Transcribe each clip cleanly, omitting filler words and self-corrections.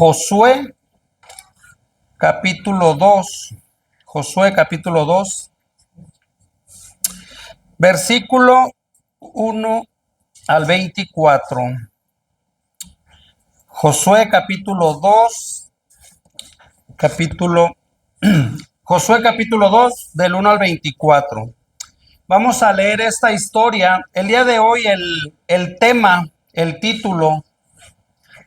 Josué capítulo 2. Josué capítulo 2, versículo 1 al 24. Josué capítulo 2, Josué capítulo 2 del 1 al 24. Vamos a leer esta historia. El día de hoy el tema, el título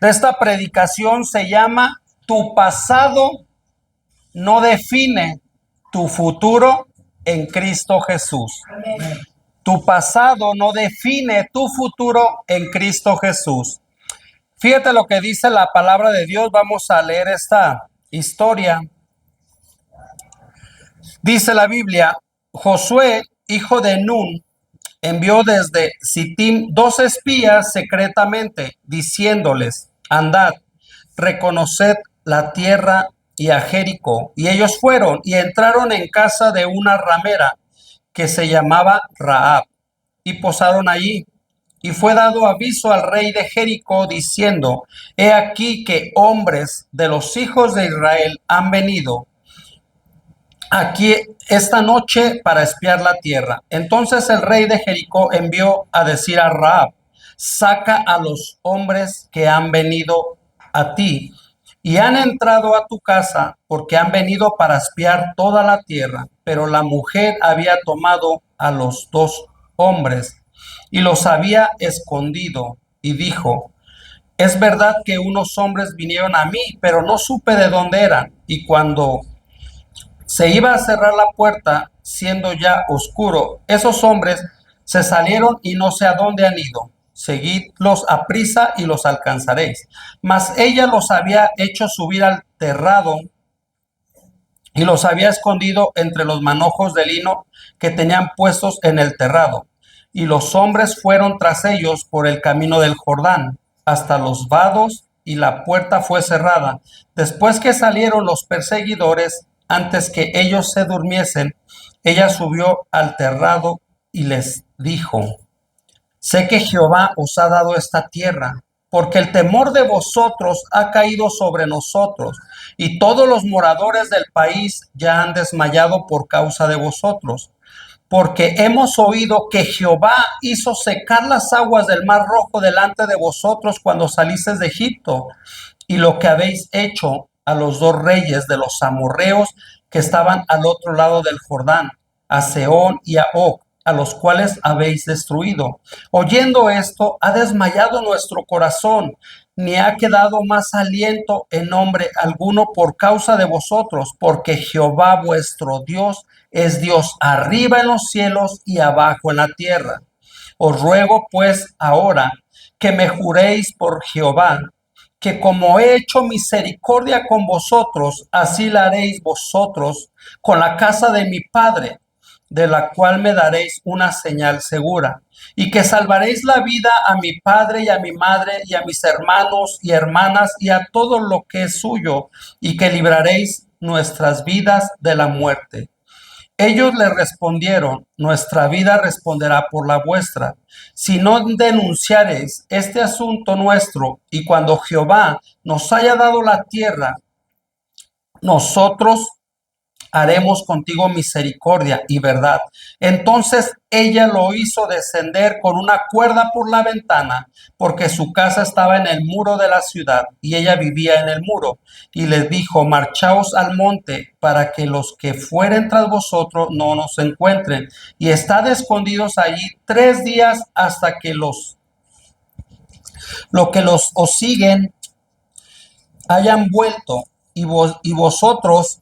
de esta predicación se llama Tu pasado no define tu futuro en Cristo Jesús. Amén. Tu pasado no define tu futuro en Cristo Jesús. Fíjate lo que dice la palabra de Dios. Vamos a leer esta historia. Dice la Biblia: Josué, hijo de Nun, envió desde Sittim 2 espías secretamente, diciéndoles: andad, reconoced la tierra y a Jericó. Y ellos fueron y entraron en casa de una ramera que se llamaba Rahab, y posaron allí. Y fue dado aviso al rey de Jericó, diciendo: he aquí que hombres de los hijos de Israel han venido aquí esta noche para espiar la tierra. Entonces el rey de Jericó envió a decir a Rahab: saca a los hombres que han venido a ti y han entrado a tu casa, porque han venido para espiar toda la tierra. Pero la mujer había tomado a los 2 hombres y los había escondido, y dijo: es verdad que unos hombres vinieron a mí, pero no supe de dónde eran. Y cuando se iba a cerrar la puerta, siendo ya oscuro, esos hombres se salieron y no sé a dónde han ido. Seguidlos a prisa y los alcanzaréis. Mas ella los había hecho subir al terrado y los había escondido entre los manojos de lino que tenían puestos en el terrado. Y los hombres fueron tras ellos por el camino del Jordán hasta los vados, y la puerta fue cerrada. Después que salieron los perseguidores, antes que ellos se durmiesen, ella subió al terrado y les dijo: sé que Jehová os ha dado esta tierra, porque el temor de vosotros ha caído sobre nosotros, y todos los moradores del país ya han desmayado por causa de vosotros. Porque hemos oído que Jehová hizo secar las aguas del mar Rojo delante de vosotros cuando salisteis de Egipto, y lo que habéis hecho a los 2 reyes de los amorreos que estaban al otro lado del Jordán, a Sehón y a Og, a los cuales habéis destruido. Oyendo esto, ha desmayado nuestro corazón, ni ha quedado más aliento en hombre alguno por causa de vosotros, porque Jehová vuestro Dios es Dios arriba en los cielos y abajo en la tierra. Os ruego pues ahora que me juréis por Jehová, que como he hecho misericordia con vosotros, así la haréis vosotros con la casa de mi padre, de la cual me daréis una señal segura, y que salvaréis la vida a mi padre y a mi madre y a mis hermanos y hermanas y a todo lo que es suyo, y que libraréis nuestras vidas de la muerte. Ellos le respondieron: nuestra vida responderá por la vuestra, si no denunciareis este asunto nuestro, y cuando Jehová nos haya dado la tierra, nosotros haremos contigo misericordia y verdad. Entonces ella lo hizo descender con una cuerda por la ventana, porque su casa estaba en el muro de la ciudad, y ella vivía en el muro. Y les dijo: marchaos al monte, para que los que fueren tras vosotros no nos encuentren, y estad escondidos allí 3 días hasta que los que os siguen hayan vuelto, y vosotros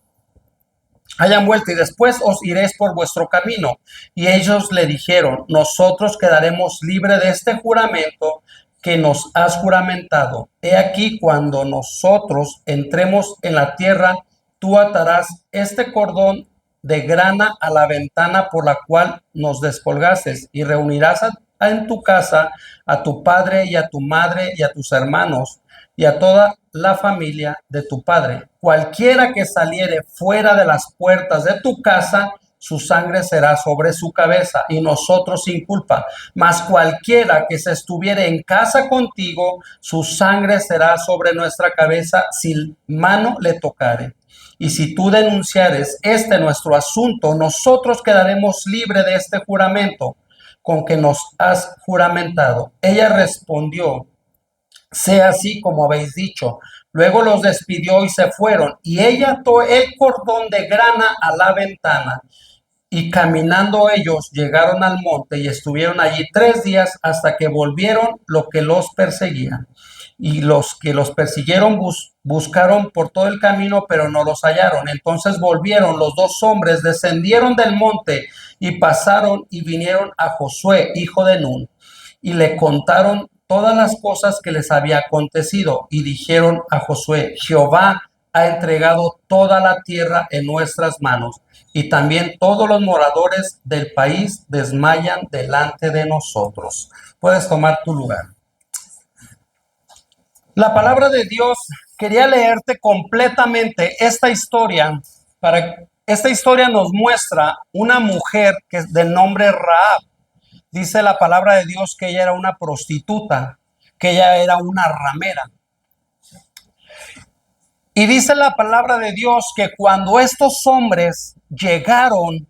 hayan vuelto, y después os iréis por vuestro camino. Y ellos le dijeron: nosotros quedaremos libres de este juramento que nos has juramentado. He aquí, cuando nosotros entremos en la tierra, tú atarás este cordón de grana a la ventana por la cual nos descolgases, y reunirás en tu casa a tu padre y a tu madre y a tus hermanos y a toda la familia de tu padre. Cualquiera que saliere fuera de las puertas de tu casa, su sangre será sobre su cabeza, y nosotros sin culpa. Mas cualquiera que se estuviere en casa contigo, su sangre será sobre nuestra cabeza, si mano le tocare. Y si tú denunciares nuestro asunto, nosotros quedaremos libres de este juramento con que nos has juramentado. Ella respondió: sea así como habéis dicho. Luego los despidió y se fueron, y ella ató el cordón de grana a la ventana. Y caminando ellos llegaron al monte y estuvieron allí 3 días hasta que volvieron lo que los perseguían. Y los que los persiguieron buscaron por todo el camino, pero no los hallaron. Entonces volvieron los dos hombres, descendieron del monte y pasaron y vinieron a Josué, hijo de Nun, y le contaron todas las cosas que les había acontecido. Y dijeron a Josué: Jehová ha entregado toda la tierra en nuestras manos, y también todos los moradores del país desmayan delante de nosotros. Puedes tomar tu lugar. La palabra de Dios, quería leerte completamente esta historia. Esta historia nos muestra una mujer que es del nombre Rahab. Dice la palabra de Dios que ella era una prostituta, que ella era una ramera. Y dice la palabra de Dios que cuando estos hombres llegaron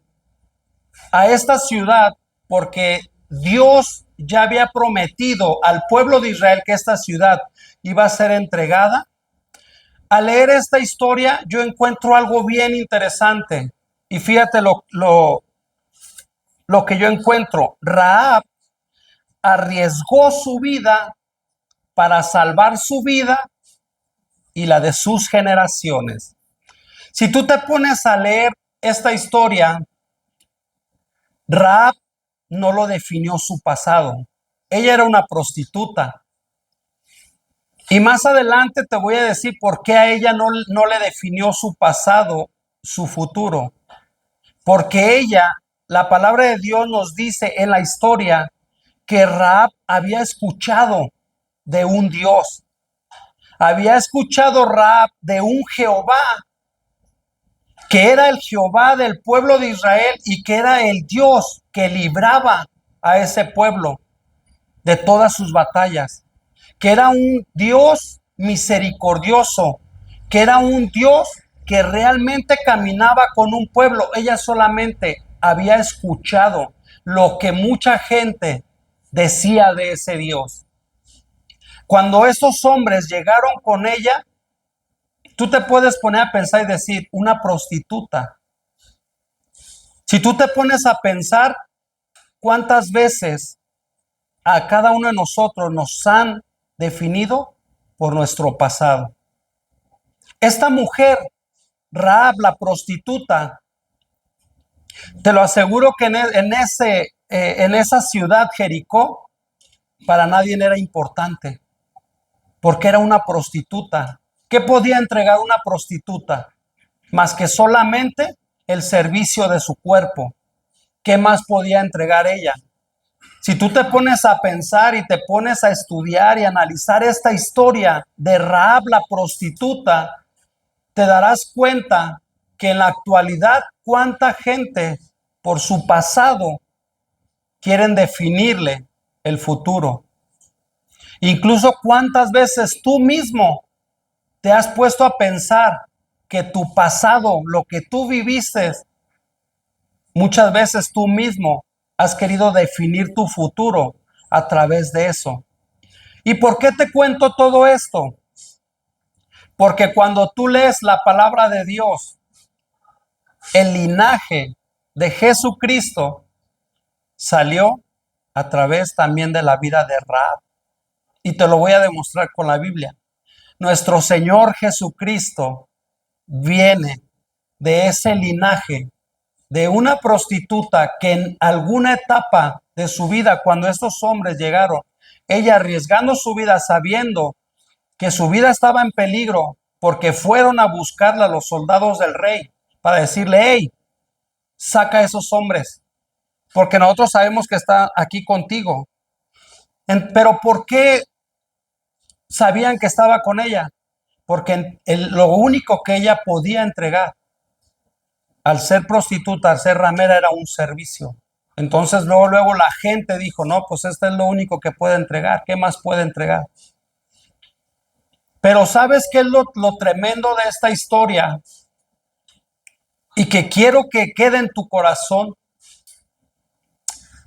a esta ciudad, porque Dios ya había prometido al pueblo de Israel que esta ciudad iba a ser entregada, al leer esta historia yo encuentro algo bien interesante. Y fíjate lo que yo encuentro. Rahab arriesgó su vida para salvar su vida y la de sus generaciones. Si tú te pones a leer esta historia, Rahab no lo definió su pasado. Ella era una prostituta. Y más adelante te voy a decir por qué a ella no le definió su pasado, su futuro. Porque ella, la palabra de Dios nos dice en la historia que Rahab había escuchado de un Dios. Había escuchado Rahab de un Jehová, que era el Jehová del pueblo de Israel y que era el Dios que libraba a ese pueblo de todas sus batallas, que era un Dios misericordioso, que era un Dios que realmente caminaba con un pueblo. Ella solamente había escuchado lo que mucha gente decía de ese Dios. Cuando esos hombres llegaron con ella, tú te puedes poner a pensar y decir, una prostituta. Si tú te pones a pensar cuántas veces a cada uno de nosotros nos han definido por nuestro pasado. Esta mujer, Rahab, la prostituta, te lo aseguro que en esa ciudad, Jericó, para nadie era importante, porque era una prostituta. ¿Qué podía entregar una prostituta? Más que solamente el servicio de su cuerpo. ¿Qué más podía entregar ella? Si tú te pones a pensar y te pones a estudiar y analizar esta historia de Rahab la prostituta, te darás cuenta que en la actualidad cuánta gente por su pasado quieren definirle el futuro. Incluso cuántas veces tú mismo te has puesto a pensar que tu pasado, lo que tú viviste, muchas veces tú mismo has querido definir tu futuro a través de eso. ¿Y por qué te cuento todo esto? Porque cuando tú lees la palabra de Dios, el linaje de Jesucristo salió a través también de la vida de Rahab. Y te lo voy a demostrar con la Biblia. Nuestro Señor Jesucristo viene de ese linaje de una prostituta que en alguna etapa de su vida, cuando estos hombres llegaron, ella arriesgando su vida sabiendo que su vida estaba en peligro porque fueron a buscarla los soldados del rey para decirle: hey, saca a esos hombres porque nosotros sabemos que están aquí contigo. Pero ¿por qué sabían que estaba con ella? Porque lo único que ella podía entregar al ser prostituta, al ser ramera, era un servicio. Entonces luego la gente dijo, no, pues este es lo único que puede entregar. ¿Qué más puede entregar? Pero ¿sabes qué es lo tremendo de esta historia? Y que quiero que quede en tu corazón,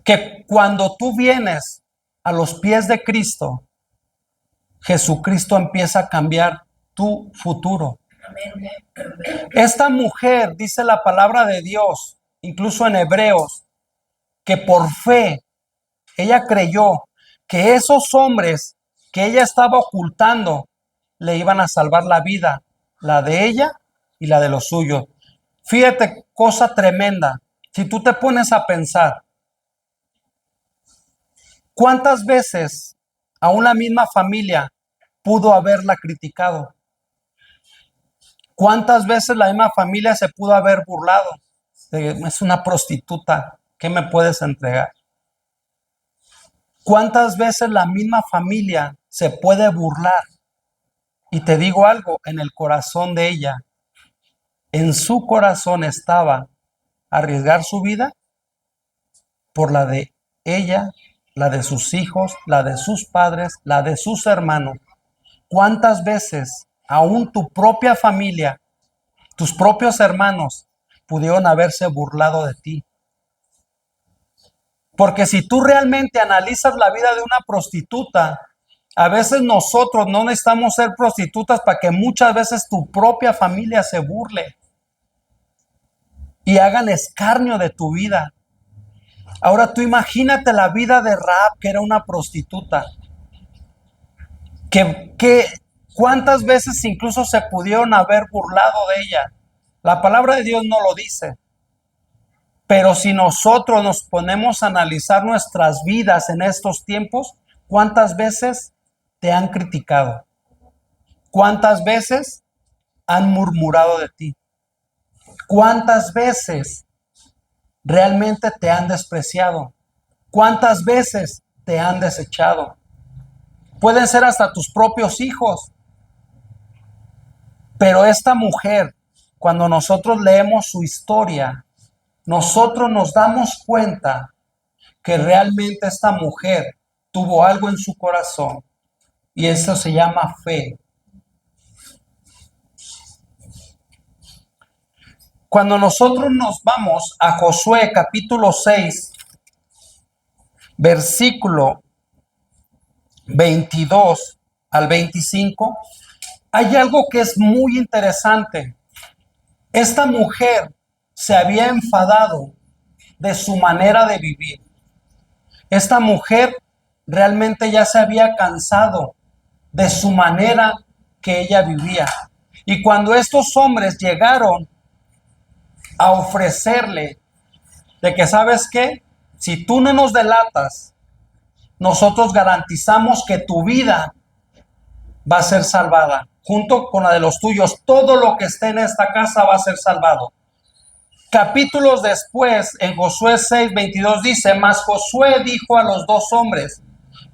que cuando tú vienes a los pies de Cristo, Jesucristo empieza a cambiar tu futuro. Esta mujer, dice la palabra de Dios, incluso en Hebreos, que por fe ella creyó que esos hombres que ella estaba ocultando le iban a salvar la vida, la de ella y la de los suyos. Fíjate, cosa tremenda. Si tú te pones a pensar, ¿cuántas veces a una misma familia pudo haberla criticado? ¿Cuántas veces la misma familia se pudo haber burlado? Es una prostituta, ¿qué me puedes entregar? ¿Cuántas veces la misma familia se puede burlar? Y te digo algo, en el corazón de ella, en su corazón estaba arriesgar su vida por la de ella, la de sus hijos, la de sus padres, la de sus hermanos. ¿Cuántas veces aún tu propia familia, tus propios hermanos pudieron haberse burlado de ti? Porque si tú realmente analizas la vida de una prostituta, a veces nosotros no necesitamos ser prostitutas para que muchas veces tu propia familia se burle y hagan escarnio de tu vida. Ahora tú imagínate la vida de Rahab, que era una prostituta, que cuántas veces incluso se pudieron haber burlado de ella. La palabra de Dios no lo dice. Pero si nosotros nos ponemos a analizar nuestras vidas en estos tiempos, ¿cuántas veces te han criticado? ¿Cuántas veces han murmurado de ti? ¿Cuántas veces realmente te han despreciado? ¿Cuántas veces te han desechado? Pueden ser hasta tus propios hijos. Pero esta mujer, cuando nosotros leemos su historia, nosotros nos damos cuenta que realmente esta mujer tuvo algo en su corazón y eso se llama fe. Cuando nosotros nos vamos a Josué capítulo 6, versículo 22 al 25, hay algo que es muy interesante. Esta mujer se había enfadado de su manera de vivir. Esta mujer realmente ya se había cansado de su manera que ella vivía. Y cuando estos hombres llegaron a ofrecerle de que, ¿sabes qué? Si tú no nos delatas, nosotros garantizamos que tu vida va a ser salvada, junto con la de los tuyos. Todo lo que esté en esta casa va a ser salvado. Capítulos después, en Josué 6:22 dice, mas Josué dijo a los dos hombres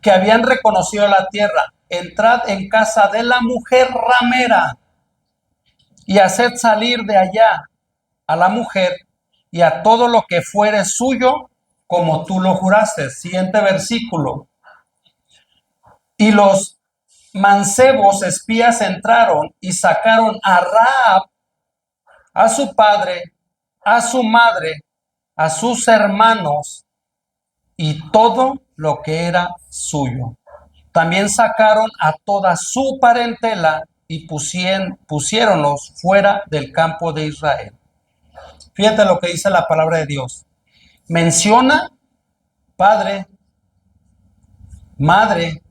que habían reconocido la tierra, entrad en casa de la mujer ramera y haced salir de allá a la mujer y a todo lo que fuere suyo, como tú lo juraste. Siguiente versículo. Y los mancebos espías entraron y sacaron a Rahab, a su padre, a su madre, a sus hermanos y todo lo que era suyo. También sacaron a toda su parentela y pusiéronlos fuera del campo de Israel. Fíjate lo que dice la palabra de Dios. Menciona padre, madre,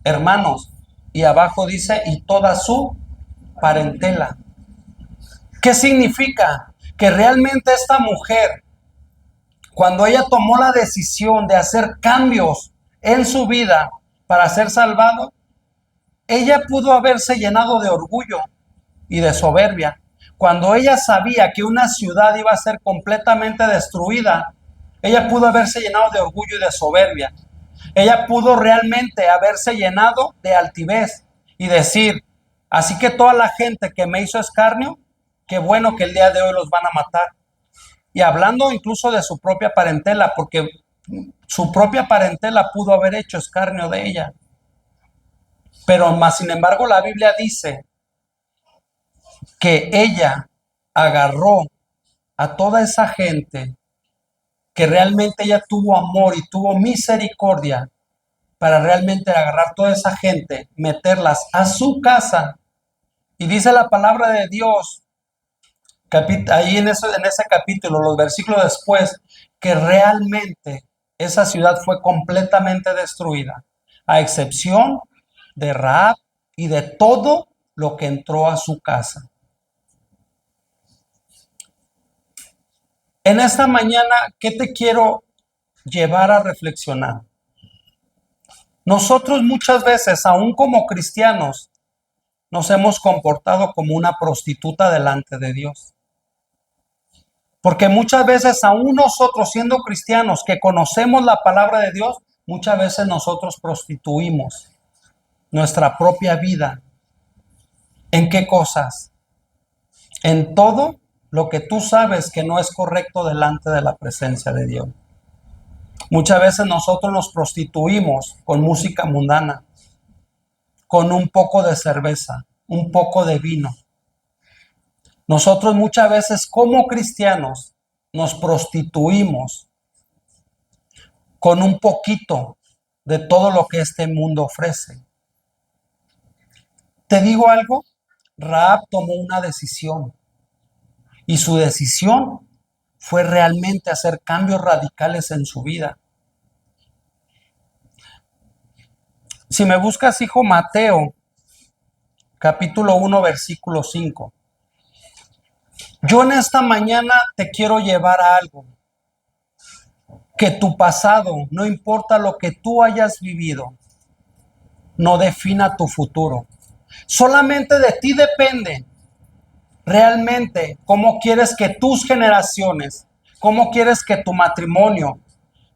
hermanos, y abajo dice y toda su parentela. ¿Qué significa? Que realmente esta mujer, cuando ella tomó la decisión de hacer cambios en su vida para ser salvado, ella pudo haberse llenado de orgullo y de soberbia. Cuando ella sabía que una ciudad iba a ser completamente destruida, ella pudo haberse llenado de orgullo y de soberbia. Ella pudo realmente haberse llenado de altivez y decir, así que toda la gente que me hizo escarnio, qué bueno que el día de hoy los van a matar. Y hablando incluso de su propia parentela, porque su propia parentela pudo haber hecho escarnio de ella. Pero más sin embargo la Biblia dice que ella agarró a toda esa gente, que realmente ella tuvo amor y tuvo misericordia para realmente agarrar toda esa gente, meterlas a su casa. Y dice la palabra de Dios, ahí en ese capítulo, los versículos después, que realmente esa ciudad fue completamente destruida, a excepción de Rahab y de todo lo que entró a su casa. En esta mañana, ¿qué te quiero llevar a reflexionar? Nosotros muchas veces, aún como cristianos, nos hemos comportado como una prostituta delante de Dios. Porque muchas veces, aún nosotros siendo cristianos que conocemos la palabra de Dios, muchas veces nosotros prostituimos nuestra propia vida. ¿En qué cosas? En todo lo que tú sabes que no es correcto delante de la presencia de Dios. Muchas veces nosotros nos prostituimos con música mundana, con un poco de cerveza, un poco de vino. Nosotros muchas veces como cristianos nos prostituimos con un poquito de todo lo que este mundo ofrece. Te digo algo, Rahab tomó una decisión y su decisión fue realmente hacer cambios radicales en su vida. Si me buscas, hijo, Mateo, capítulo 1, versículo 5. Yo en esta mañana te quiero llevar a algo. Que tu pasado, no importa lo que tú hayas vivido, no defina tu futuro. Solamente de ti depende realmente cómo quieres que tus generaciones, cómo quieres que tu matrimonio,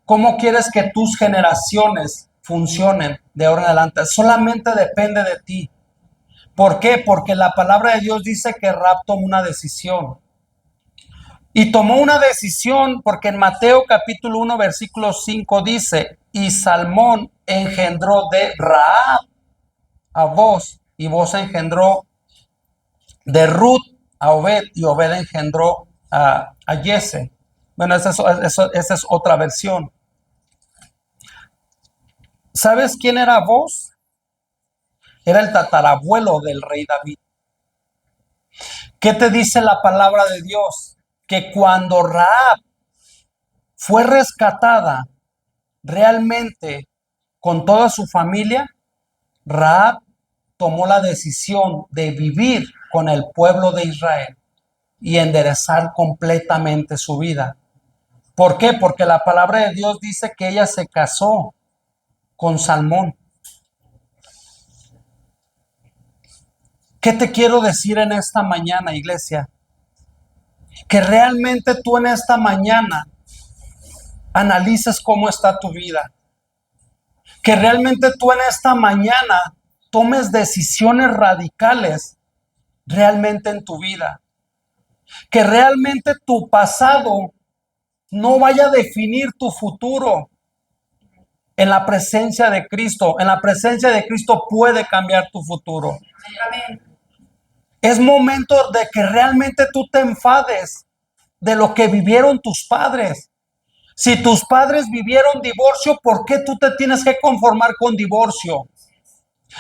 cómo quieres que tus generaciones funcionen de ahora en adelante. Solamente depende de ti. ¿Por qué? Porque la palabra de Dios dice que Rahab tomó una decisión. Y tomó una decisión porque en Mateo capítulo 1 versículo 5 dice, y Salmón engendró de Rahab a Boz, y Boz engendró de Ruth a Obed, y Obed engendró a Jesse. Bueno, esa es otra versión. ¿Sabes quién era Boz? Era el tatarabuelo del rey David. ¿Qué te dice la palabra de Dios? Que cuando Rahab fue rescatada realmente con toda su familia, Rahab tomó la decisión de vivir con el pueblo de Israel y enderezar completamente su vida. ¿Por qué? Porque la palabra de Dios dice que ella se casó con Salmón. ¿Qué te quiero decir en esta mañana, iglesia? Que realmente tú en esta mañana analices cómo está tu vida. Que realmente tú en esta mañana tomes decisiones radicales realmente en tu vida. Que realmente tu pasado no vaya a definir tu futuro. En la presencia de Cristo, en la presencia de Cristo puede cambiar tu futuro. Amén. Es momento de que realmente tú te enfades de lo que vivieron tus padres. Si tus padres vivieron divorcio, ¿por qué tú te tienes que conformar con divorcio?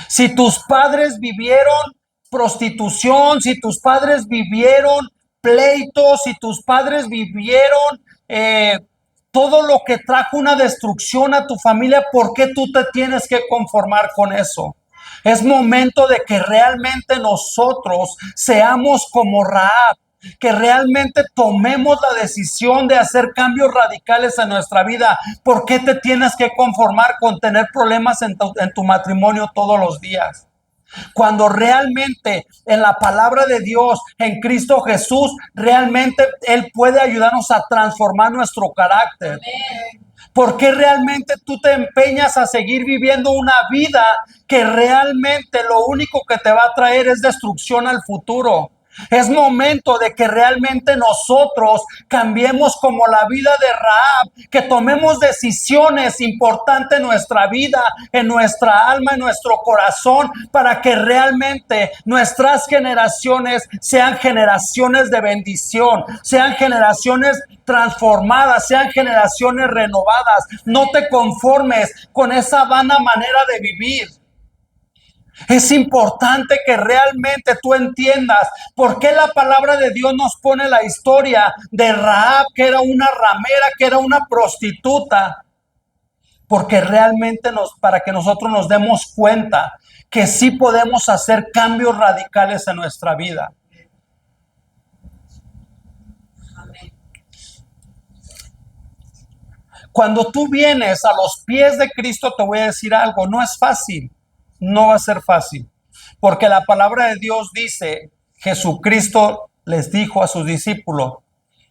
Si tus padres vivieron prostitución, si tus padres vivieron pleitos, si tus padres vivieron todo lo que trajo una destrucción a tu familia, ¿por qué tú te tienes que conformar con eso? Es momento de que realmente nosotros seamos como Rahab, que realmente tomemos la decisión de hacer cambios radicales en nuestra vida. ¿Por qué te tienes que conformar con tener problemas en tu matrimonio todos los días? Cuando realmente en la palabra de Dios, en Cristo Jesús, realmente Él puede ayudarnos a transformar nuestro carácter. ¿Por qué realmente tú te empeñas a seguir viviendo una vida que realmente lo único que te va a traer es destrucción al futuro? Es momento de que realmente nosotros cambiemos como la vida de Rahab, que tomemos decisiones importantes en nuestra vida, en nuestra alma, en nuestro corazón, para que realmente nuestras generaciones sean generaciones de bendición, sean generaciones transformadas, sean generaciones renovadas. No te conformes con esa vana manera de vivir. Es importante que realmente tú entiendas por qué la palabra de Dios nos pone la historia de Rahab, que era una ramera, que era una prostituta. Porque realmente para que nosotros nos demos cuenta que sí podemos hacer cambios radicales en nuestra vida. Cuando tú vienes a los pies de Cristo, te voy a decir algo, no es fácil. No va a ser fácil, porque la palabra de Dios dice, Jesucristo les dijo a sus discípulos,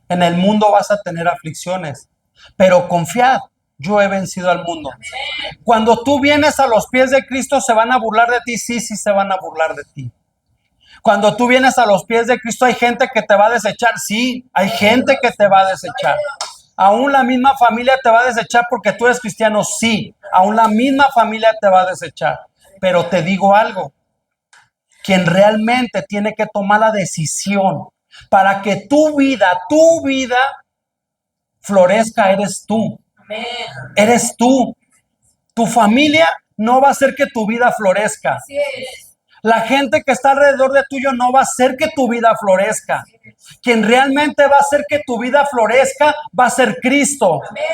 en el mundo vas a tener aflicciones, pero confiad, yo he vencido al mundo. Cuando tú vienes a los pies de Cristo, ¿se van a burlar de ti? Sí, sí se van a burlar de ti. Cuando tú vienes a los pies de Cristo, ¿hay gente que te va a desechar? Sí, hay gente que te va a desechar. Aún la misma familia te va a desechar porque tú eres cristiano, sí, aún la misma familia te va a desechar. Pero te digo algo, quien realmente tiene que tomar la decisión para que tu vida florezca, eres tú. Amén. Eres tú. Tu familia no va a hacer que tu vida florezca. Así es. La gente que está alrededor de tuyo no va a hacer que tu vida florezca. Quien realmente va a hacer que tu vida florezca va a ser Cristo. Amén.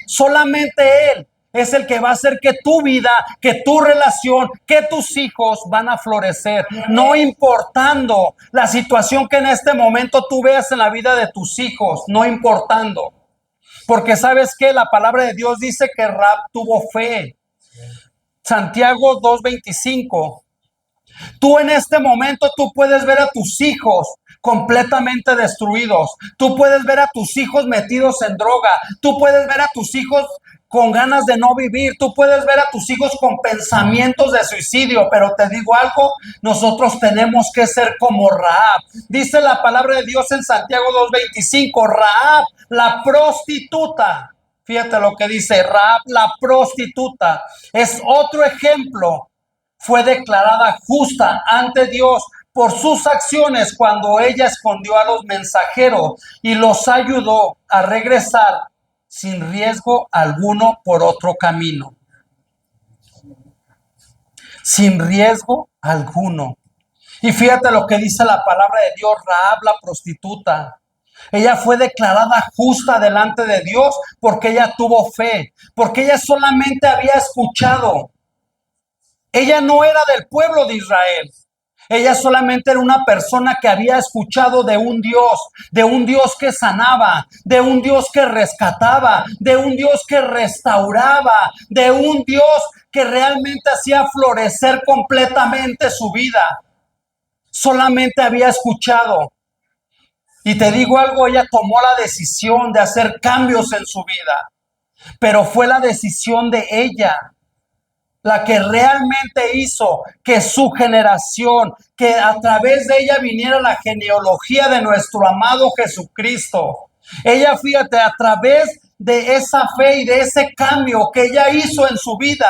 Solamente Él es el que va a hacer que tu vida, que tu relación, que tus hijos van a florecer. No importando la situación que en este momento tú veas en la vida de tus hijos, no importando. Porque ¿sabes qué? La palabra de Dios dice que Rahab tuvo fe. Santiago 2:25. Tú en este momento, tú puedes ver a tus hijos completamente destruidos. Tú puedes ver a tus hijos metidos en droga. Tú puedes ver a tus hijos con ganas de no vivir. Tú puedes ver a tus hijos con pensamientos de suicidio. Pero te digo algo, nosotros tenemos que ser como Rahab. Dice la palabra de Dios en Santiago 2:25, Rahab, la prostituta. Fíjate lo que dice, Rahab, la prostituta. Es otro ejemplo. Fue declarada justa ante Dios por sus acciones cuando ella escondió a los mensajeros y los ayudó a regresar sin riesgo alguno por otro camino. Sin riesgo alguno. Y fíjate lo que dice la palabra de Dios, Rahab la prostituta. Ella fue declarada justa delante de Dios porque ella tuvo fe, porque ella solamente había escuchado. Ella no era del pueblo de Israel. Ella solamente era una persona que había escuchado de un Dios que sanaba, de un Dios que rescataba, de un Dios que restauraba, de un Dios que realmente hacía florecer completamente su vida. Solamente había escuchado. Y te digo algo, ella tomó la decisión de hacer cambios en su vida, pero fue la decisión de ella la que realmente hizo que su generación, que a través de ella viniera la genealogía de nuestro amado Jesucristo. Ella, fíjate, a través de esa fe y de ese cambio que ella hizo en su vida,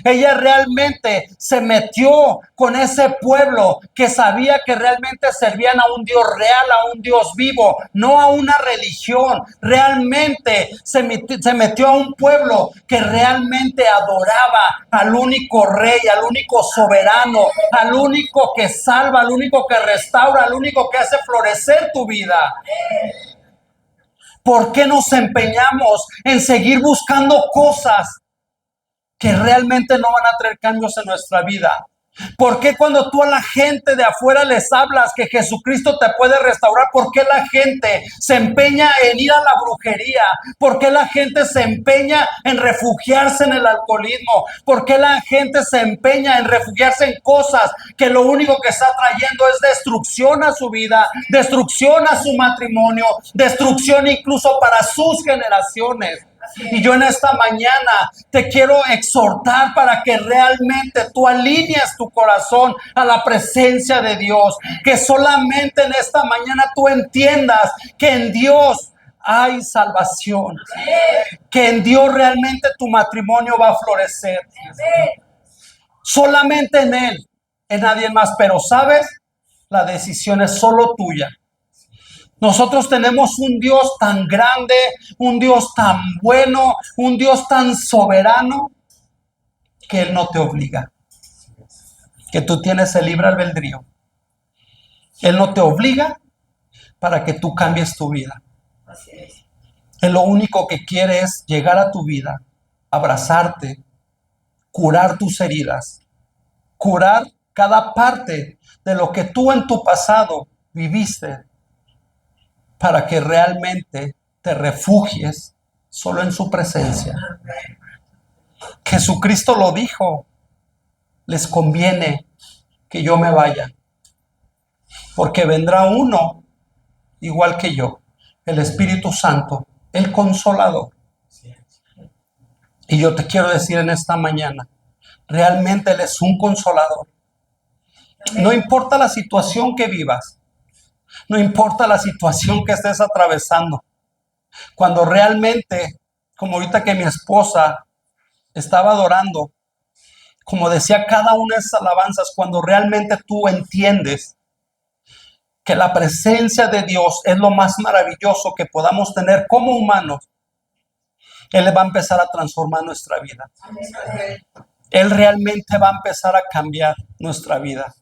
ella realmente se metió con ese pueblo que sabía que realmente servían a un Dios real, a un Dios vivo, no a una religión. Realmente se metió a un pueblo que realmente adoraba al único rey, al único soberano, al único que salva, al único que restaura, al único que hace florecer tu vida. ¿Por qué nos empeñamos en seguir buscando cosas que realmente no van a traer cambios en nuestra vida? ¿Por qué cuando tú a la gente de afuera les hablas que Jesucristo te puede restaurar? ¿Por qué la gente se empeña en ir a la brujería? ¿Por qué la gente se empeña en refugiarse en el alcoholismo? ¿Por qué la gente se empeña en refugiarse en cosas que lo único que está trayendo es destrucción a su vida, destrucción a su matrimonio, destrucción incluso para sus generaciones? Y yo en esta mañana te quiero exhortar para que realmente tú alinees tu corazón a la presencia de Dios. Que solamente en esta mañana tú entiendas que en Dios hay salvación. Que en Dios realmente tu matrimonio va a florecer. Solamente en Él, en nadie más. Pero ¿sabes? La decisión es solo tuya. Nosotros tenemos un Dios tan grande, un Dios tan bueno, un Dios tan soberano, que Él no te obliga, que tú tienes el libre albedrío. Él no te obliga para que tú cambies tu vida. Él lo único que quiere es llegar a tu vida, abrazarte, curar tus heridas, curar cada parte de lo que tú en tu pasado viviste, para que realmente te refugies solo en su presencia. Jesucristo lo dijo: les conviene que yo me vaya, porque vendrá uno igual que yo, el Espíritu Santo, el Consolador. Y yo te quiero decir en esta mañana, realmente Él es un consolador. No importa la situación que vivas, no importa la situación que estés atravesando, cuando realmente, como ahorita que mi esposa estaba adorando, como decía cada una de esas alabanzas, cuando realmente tú entiendes que la presencia de Dios es lo más maravilloso que podamos tener como humanos, Él va a empezar a transformar nuestra vida. Él realmente va a empezar a cambiar nuestra vida.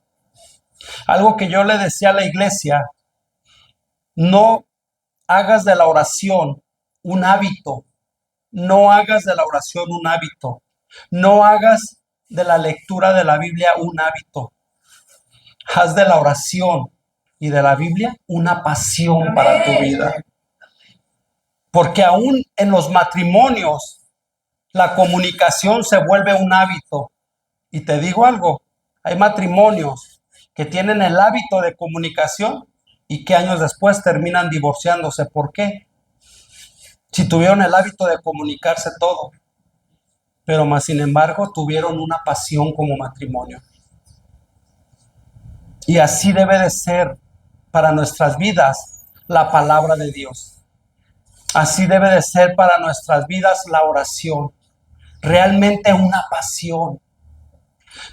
Algo que yo le decía a la iglesia: no hagas de la oración un hábito. No hagas de la oración un hábito. No hagas de la lectura de la Biblia un hábito. Haz de la oración y de la Biblia una pasión para tu vida. Porque aún en los matrimonios la comunicación se vuelve un hábito. Y te digo algo, hay matrimonios que tienen el hábito de comunicación y que años después terminan divorciándose. ¿Por qué? Si tuvieron el hábito de comunicarse todo, pero más sin embargo tuvieron una pasión como matrimonio. Y así debe de ser para nuestras vidas la palabra de Dios. Así debe de ser para nuestras vidas la oración. Realmente una pasión.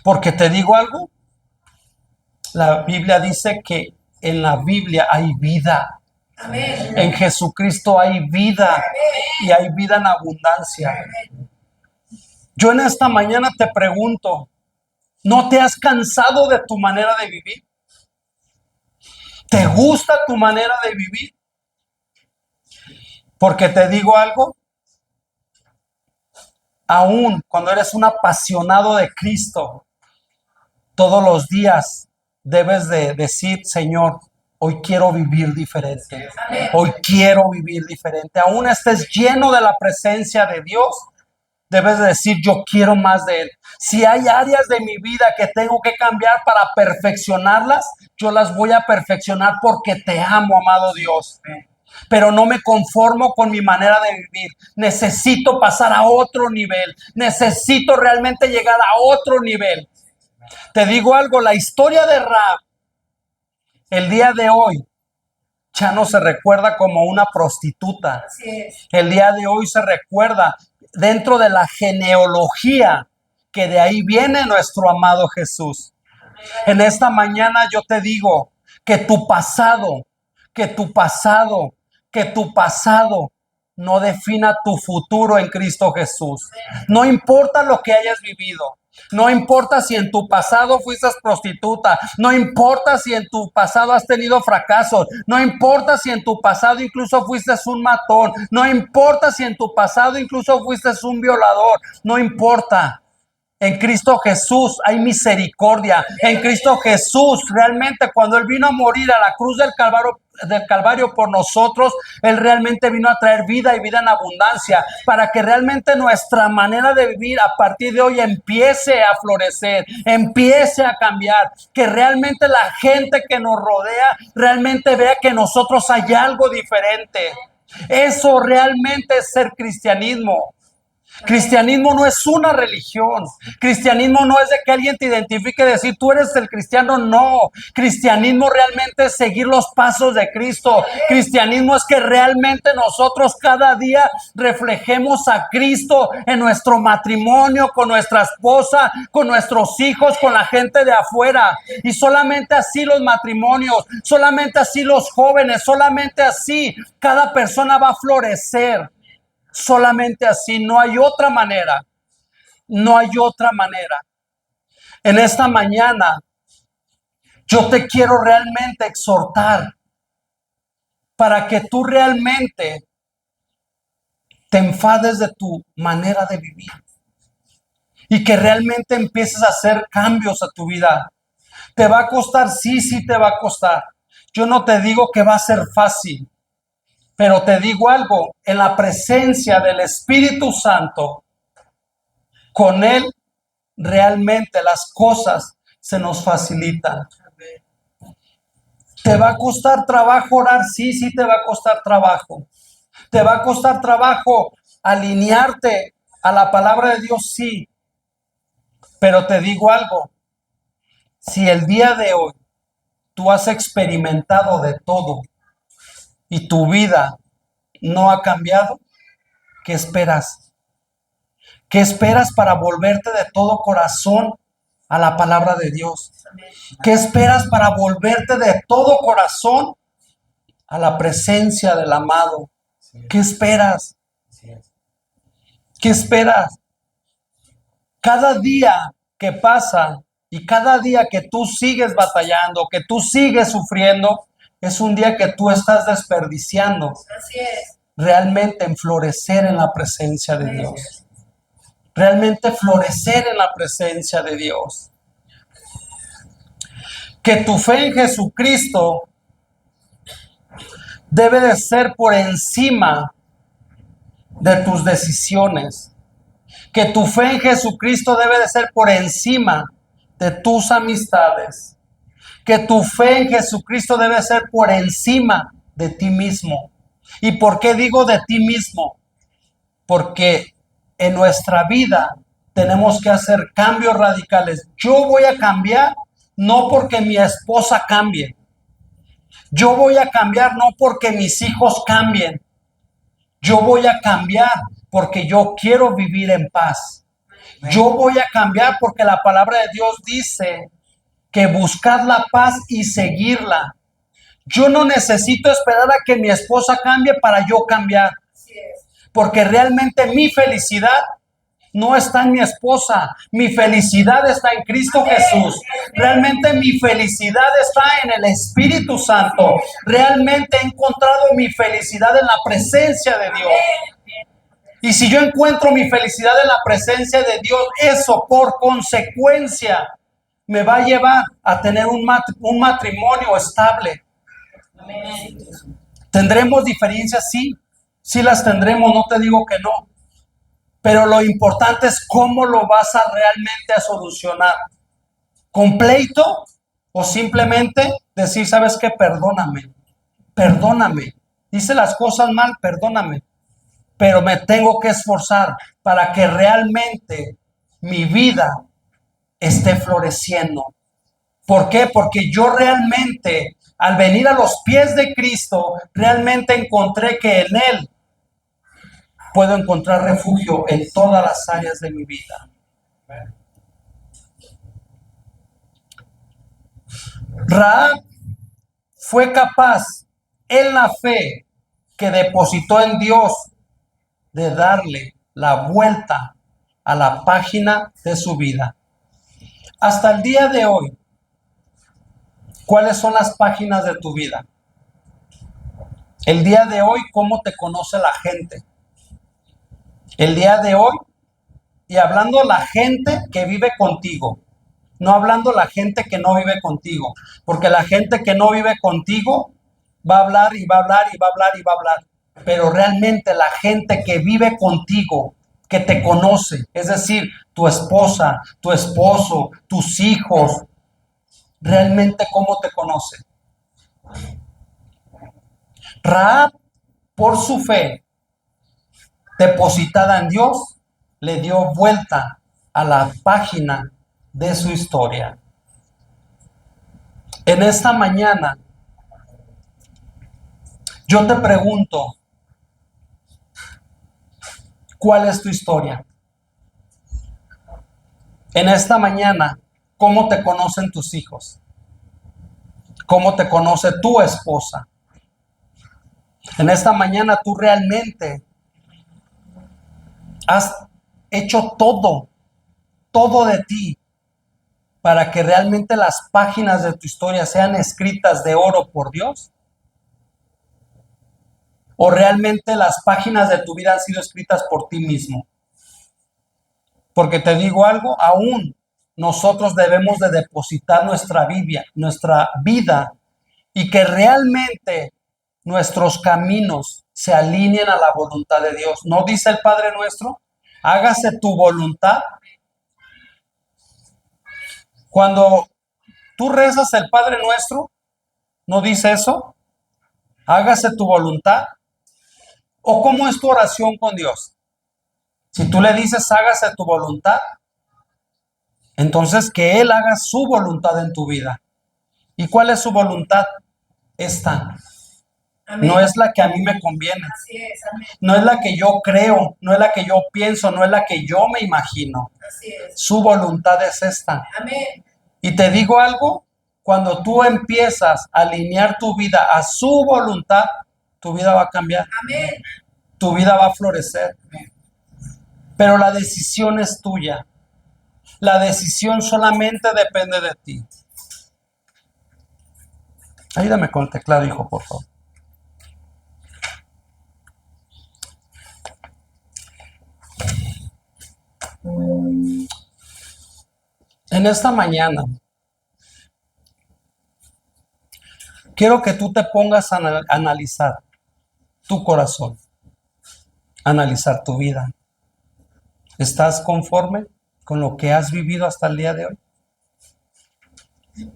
Porque te digo algo, la Biblia dice que en la Biblia hay vida. Amén. En Jesucristo hay vida. Amén. Y hay vida en abundancia. Amén. Yo en esta mañana te pregunto, ¿no te has cansado de tu manera de vivir? ¿Te gusta tu manera de vivir? Porque te digo algo, aún cuando eres un apasionado de Cristo, todos los días debes de decir: Señor, hoy quiero vivir diferente. Hoy quiero vivir diferente. Aún estés lleno de la presencia de Dios, debes de decir: yo quiero más de Él. Si hay áreas de mi vida que tengo que cambiar para perfeccionarlas, yo las voy a perfeccionar porque te amo, amado Dios. Pero no me conformo con mi manera de vivir. Necesito pasar a otro nivel. Necesito realmente llegar a otro nivel. Te digo algo, la historia de Rahab, el día de hoy, ya no se recuerda como una prostituta. El día de hoy se recuerda dentro de la genealogía, que de ahí viene nuestro amado Jesús. En esta mañana yo te digo que tu pasado no defina tu futuro en Cristo Jesús. No importa lo que hayas vivido. No importa si en tu pasado fuiste prostituta, no importa si en tu pasado has tenido fracasos, no importa si en tu pasado incluso fuiste un matón, no importa si en tu pasado incluso fuiste un violador, no importa. En Cristo Jesús hay misericordia. En Cristo Jesús, realmente cuando Él vino a morir a la cruz del Calvario por nosotros, Él realmente vino a traer vida y vida en abundancia, para que realmente nuestra manera de vivir a partir de hoy empiece a florecer, empiece a cambiar, que realmente la gente que nos rodea realmente vea que nosotros hay algo diferente. Eso realmente es ser cristianismo. Cristianismo no es una religión. Cristianismo no es de que alguien te identifique y decir tú eres el cristiano. No. Cristianismo realmente es seguir los pasos de Cristo. Cristianismo es que realmente nosotros cada día reflejemos a Cristo en nuestro matrimonio, con nuestra esposa, con nuestros hijos, con la gente de afuera. Y solamente así los matrimonios, solamente así los jóvenes, solamente así cada persona va a florecer. Solamente así, no hay otra manera. No hay otra manera. En esta mañana, yo te quiero realmente exhortar para que tú realmente te enfades de tu manera de vivir y que realmente empieces a hacer cambios a tu vida. ¿Te va a costar? Sí, sí te va a costar. Yo no te digo que va a ser fácil, pero te digo algo, en la presencia del Espíritu Santo, con Él realmente las cosas se nos facilitan. ¿Te va a costar trabajo orar? Sí, sí te va a costar trabajo. ¿Te va a costar trabajo alinearte a la palabra de Dios? Sí. Pero te digo algo, si el día de hoy tú has experimentado de todo y tu vida no ha cambiado, ¿qué esperas? ¿Qué esperas para volverte de todo corazón a la palabra de Dios? ¿Qué esperas para volverte de todo corazón a la presencia del amado? ¿Qué esperas? ¿Qué esperas? Cada día que pasa y cada día que tú sigues batallando, que tú sigues sufriendo, es un día que tú estás desperdiciando realmente en florecer en la presencia de Dios. Realmente florecer en la presencia de Dios. Que tu fe en Jesucristo debe de ser por encima de tus decisiones. Que tu fe en Jesucristo debe de ser por encima de tus amistades. Que tu fe en Jesucristo debe ser por encima de ti mismo. ¿Y por qué digo de ti mismo? Porque en nuestra vida tenemos que hacer cambios radicales. Yo voy a cambiar no porque mi esposa cambie. Yo voy a cambiar no porque mis hijos cambien. Yo voy a cambiar porque yo quiero vivir en paz. Yo voy a cambiar porque la palabra de Dios dice que buscad la paz y seguirla. Yo no necesito esperar a que mi esposa cambie para yo cambiar. Porque realmente mi felicidad no está en mi esposa. Mi felicidad está en Cristo Jesús. Realmente mi felicidad está en el Espíritu Santo. Realmente he encontrado mi felicidad en la presencia de Dios. Y si yo encuentro mi felicidad en la presencia de Dios, eso por consecuencia me va a llevar a tener un matrimonio estable. ¿Tendremos diferencias? Sí, sí las tendremos, no te digo que no. Pero lo importante es cómo lo vas a realmente a solucionar. ¿Con pleito? O simplemente decir, ¿sabes qué? Perdóname, perdóname. Hice las cosas mal, perdóname. Pero me tengo que esforzar para que realmente mi vida esté floreciendo. ¿Por qué? Porque yo realmente, al venir a los pies de Cristo, realmente encontré que en Él puedo encontrar refugio en todas las áreas de mi vida. Rahab fue capaz, en la fe que depositó en Dios, de darle la vuelta a la página de su vida. Hasta el día de hoy, ¿cuáles son las páginas de tu vida? El día de hoy, ¿cómo te conoce la gente? El día de hoy, y hablando la gente que vive contigo, no hablando la gente que no vive contigo, porque la gente que no vive contigo va a hablar y va a hablar y va a hablar y va a hablar, pero realmente la gente que vive contigo, que te conoce, es decir, tu esposa, tu esposo, tus hijos, realmente cómo te conoce. Rahab por su fe depositada en Dios, le dio vuelta a la página de su historia. En esta mañana, yo te pregunto, ¿cuál es tu historia? En esta mañana, ¿cómo te conocen tus hijos? ¿Cómo te conoce tu esposa? En esta mañana, tú realmente has hecho todo de ti para que realmente las páginas de tu historia sean escritas de oro por Dios. ¿O realmente las páginas de tu vida han sido escritas por ti mismo? Porque te digo algo, aún nosotros debemos de depositar nuestra vida y que realmente nuestros caminos se alineen a la voluntad de Dios. ¿No dice el Padre nuestro? Hágase tu voluntad. Cuando tú rezas el Padre nuestro, ¿no dice eso? Hágase tu voluntad. ¿O cómo es tu oración con Dios? Si tú le dices hágase tu voluntad, entonces que Él haga su voluntad en tu vida. ¿Y cuál es su voluntad? Esta. Amén. No es la que a mí me conviene. Así es, amén. No es la que yo creo, no es la que yo pienso, no es la que yo me imagino. Así es. Su voluntad es esta. Amén. Y te digo algo, cuando tú empiezas a alinear tu vida a su voluntad, tu vida va a cambiar. Amén. Tu vida va a florecer. Amén. Pero la decisión es tuya. La decisión solamente depende de ti. Ayúdame con el teclado, hijo, por favor. En esta mañana, quiero que tú te pongas a analizar tu corazón, analizar tu vida. ¿Estás conforme con lo que has vivido hasta el día de hoy?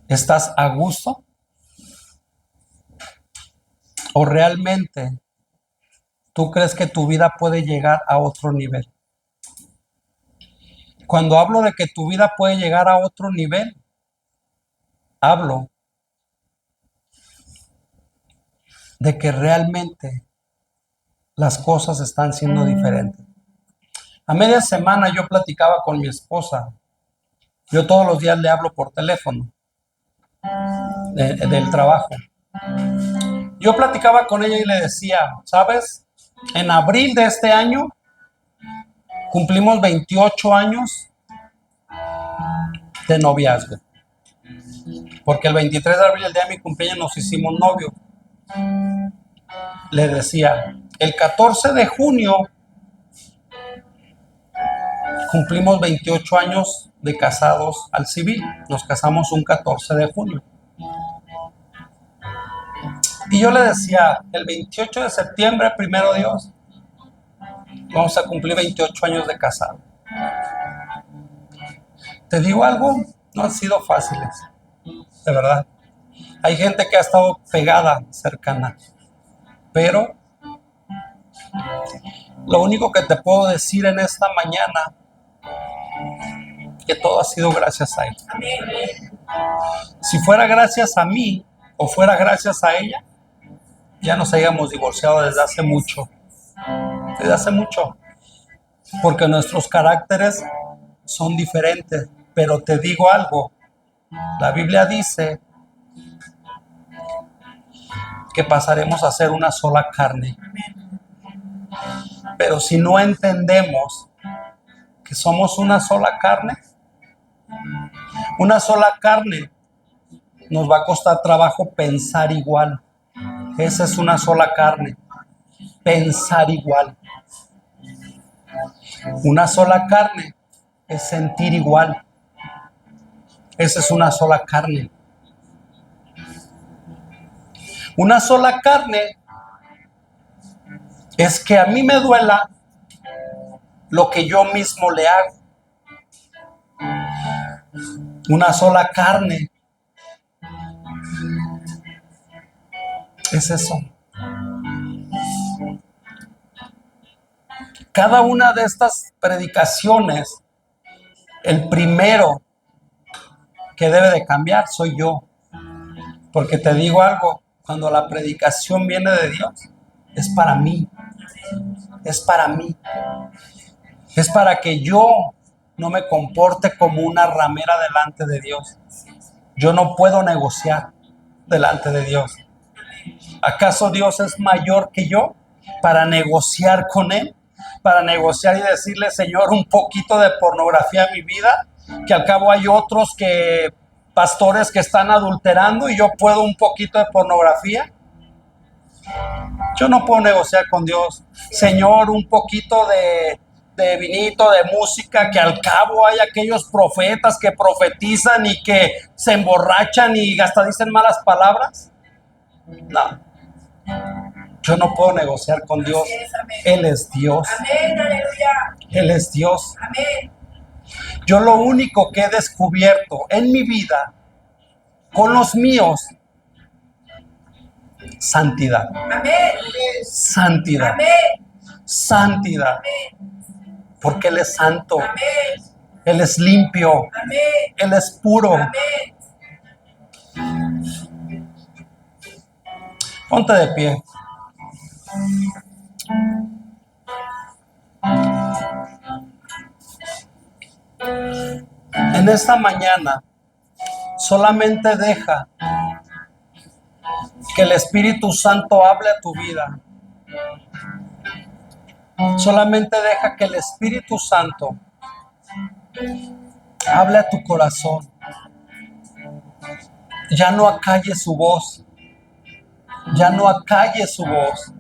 ¿Estás a gusto? ¿O realmente tú crees que tu vida puede llegar a otro nivel? Cuando hablo de que tu vida puede llegar a otro nivel, hablo de que realmente las cosas están siendo diferentes. A media semana yo platicaba con mi esposa. Yo todos los días le hablo por teléfono del trabajo. Yo platicaba con ella y le decía, ¿sabes? En abril de este año cumplimos 28 años de noviazgo. Porque el 23 de abril, el día de mi cumpleaños, nos hicimos novios. Le decía, el 14 de junio cumplimos 28 años de casados al civil. Nos casamos un 14 de junio. Y yo le decía, el 28 de septiembre, primero Dios, vamos a cumplir 28 años de casado. Te digo algo, no han sido fáciles, de verdad. Hay gente que ha estado pegada, cercana, pero lo único que te puedo decir en esta mañana, que todo ha sido gracias a Él. Si fuera gracias a mí o fuera gracias a ella, ya nos hayamos divorciado desde hace mucho. Desde hace mucho. Porque nuestros caracteres son diferentes. Pero te digo algo, la Biblia dice que pasaremos a ser una sola carne. Pero si no entendemos que somos una sola carne nos va a costar trabajo pensar igual. Esa es una sola carne, pensar igual. Una sola carne es sentir igual. Esa es una sola carne. Una sola carne es que a mí me duela lo que yo mismo le hago. Una sola carne es eso. Cada una de estas predicaciones, el primero que debe de cambiar soy yo. Porque te digo algo, cuando la predicación viene de Dios, es para mí. Es para mí. Es para que yo no me comporte como una ramera delante de Dios. Yo no puedo negociar delante de Dios. ¿Acaso Dios es mayor que yo para negociar con Él? Para negociar y decirle, Señor, un poquito de pornografía en mi vida, que al cabo hay otros pastores que están adulterando y yo puedo un poquito de pornografía. Yo no puedo negociar con Dios. Señor, un poquito de vinito, de música, que al cabo hay aquellos profetas que profetizan y que se emborrachan y hasta dicen malas palabras. No, yo no puedo negociar con Dios. Él es Dios. Él es Dios. Yo lo único que he descubierto en mi vida con los míos, santidad. Santidad. Santidad. Porque Él es santo. Él es limpio. Él es puro. Ponte de pie. En esta mañana, solamente deja que el Espíritu Santo hable a tu vida. Solamente deja que el Espíritu Santo hable a tu corazón. Ya no acalles su voz. Ya no acalles su voz.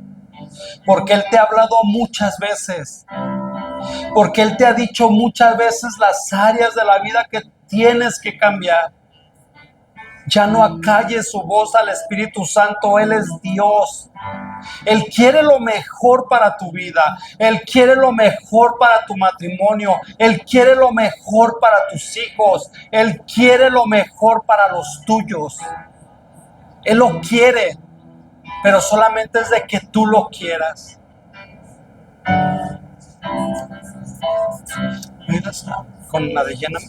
Porque Él te ha hablado muchas veces. Porque Él te ha dicho muchas veces las áreas de la vida que tienes que cambiar. Ya no acalles su voz al Espíritu Santo. Él es Dios. Él quiere lo mejor para tu vida. Él quiere lo mejor para tu matrimonio. Él quiere lo mejor para tus hijos. Él quiere lo mejor para los tuyos. Él lo quiere, pero solamente es de que tú lo quieras. ¿Me ayudas con la de llena?